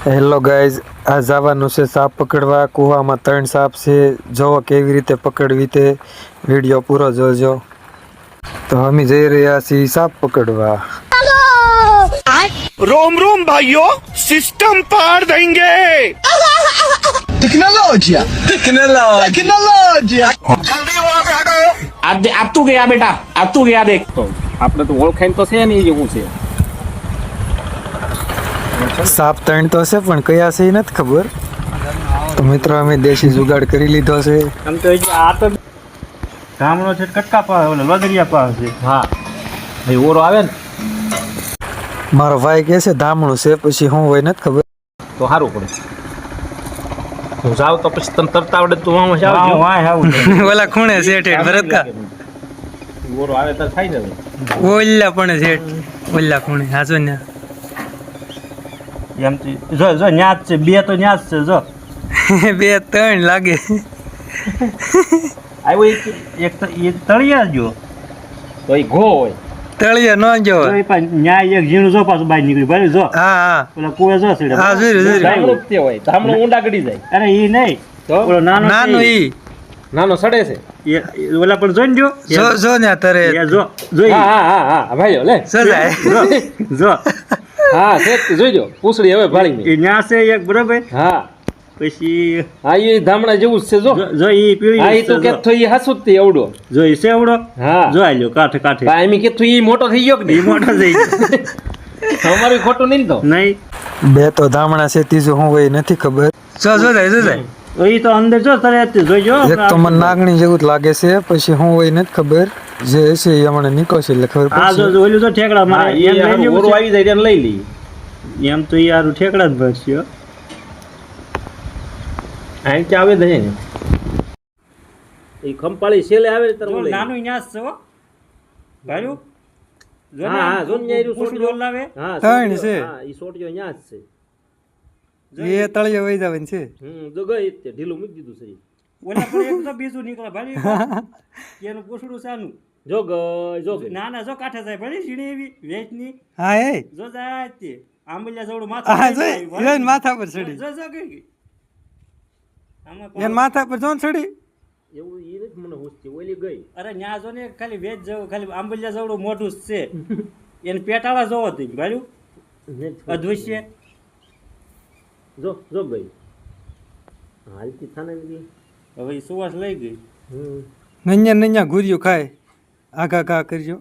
Hello guys, આ જવાનું છે સાપ પકડવા. કૂવામાં 3 સાપ છે. જોવો કેવી રીતે પકડવી તે વિડીયો પૂરો જોજો. તો અમે જઈ રહ્યા છીએ સાપ પકડવા. रोम रोम भाइयों, सिस्टम पार देंगे। टेक्नोलॉजिया टेक्नोलॉजिया अब तू गया बेटा, अब तू गया देख तो આપણે તો ઓળખાણ તો છે નહીં એવું છે. સાપ 3 તો છે પણ કયા છે એ નથી ખબર. તો મિત્રો અમે દેશી જુગાડ કરી લીધો છે. આમ તો આ તો ગામનો છે કટકા પાવ ઓલો લગરિયા પાવ છે. હા ભાઈ ઓરો આવે ને મારો ભાઈ કહે છે ધામણું છે, પછી હું હોય નથી ખબર. તો સારું પડે. હું જાવ તો પછી તને તરતા આવડે તું આમ હા આવજો. વાહ આવું ઓલા ખૂણે છે ઠેઠ ભરત કા ઓરો આવે તો થાય ને. ઓલા પણ છે ઓલા ખૂણે હાજો ને. એમ જો જો ન્યાજ છે, બે તો ન્યાજ છે. જો 2-3 લાગે. આવ્યો એક તો એ તળિયા જો તો એ ઘો હોય. તળિયે ન જો. જો એ પણ ન્યાય એક ઝીણું જો પાછું બહાર નીકળી ભાઈ. જો હા હા પેલા કુએ જો સીડે. હા જોઈ ધામણું જ તે હોય. ધામણું ઊંડા ગડી જાય. અરે ઈ નહીં તો ઓલો નાનો નાનો છે ઈ નાનો સડે છે. એ ઓલા પણ જોઈને જો જો ને તારે એ જો જોઈ હા હા હા હા ભાઈઓ લે. સજાય. જો હા છે જોઈજો પૂછડી હવે ભાળી એ ન્યા છે એક બરોબર. હા પછી હા એ ધામણા જેવું જ છે જો. જો ઈ પીળી હા એ છે, તો જો. કેતો એ હાસુ જ તે એવડો. જો ઈ સેવડો હા જો આલ્યો કાઠે કાઠે ભાઈ એમ કેતો એ મોટો થઈ ગયો કે ઈ નહીં? મોટો થઈ ગયો. અમારું ખોટું નહીં ને તો. નહીં 2 તો ધામણા છે, ત્રીજું હું હોય નથી ખબર. જો જાય ઈ તો અંદર જો તરે જોઈજો. એક તો મને નાગણી જેવું જ લાગે છે, પછી હું હોય નથી ખબર. જે છે એ હમણાં નીકળશે એટલે ખબર આ જો પડશે. ઓલું તો ઠેકડા હા, મારે એ એમ લઈ હારું લેવું ઓરો છે. આવી જાય તેને લઈ લઈએ. એમ તો યાર ઠેકડા જ ભરશે હો. આઈ કે આવે દે ને એ ખંપાળી છેલે આવે ને તારે જો લઈ. નાનું ન્યાસ છે હો ભાઈ. જો હા હા જો ને આયરું પૂછડું સોટ્યો. લાવે. હા ત્રણ સોટ્યો. છે. હા ઈ સોટ્યો ન્યા જ છે. એ તળિયે વહી જવાનું છે. જો ગઈ તે ઢીલું મૂકી દીધું છે. ઓલા પણ એક તો બીજું નીકળે ભાઈ. એનું પૂછડું સાનું. જો ગઈ જો ગઈ. ના ના જો કાઠે જાય ભાઈ સીડી એવી વેચની. હા એ જો જાય તે આંબલિયા જવડું માથું હા લઈ જાય, જોઈ એને માથા પર ચડી. જો જો ગઈ આમાં એને માથા પર જોન ચડી. એવું ઈ નથી મને હોશતી ઓલી ગઈ. અરે ન્યા જો ને ખાલી વેચ જવું ખાલી આંબલિયા જવડું મોઢું જ છે. એને પેટાળા જોવો તી ભાઈ અદ્વૈશ્ય. જો જો ગઈ. હાલતી થાને દી. હવે ઈ સુવાસ લઈ ગઈ. નૈયા ઘૂર્યું ખાય. આગા કા કરજો.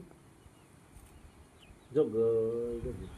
જો ગઈ જો ગઈ.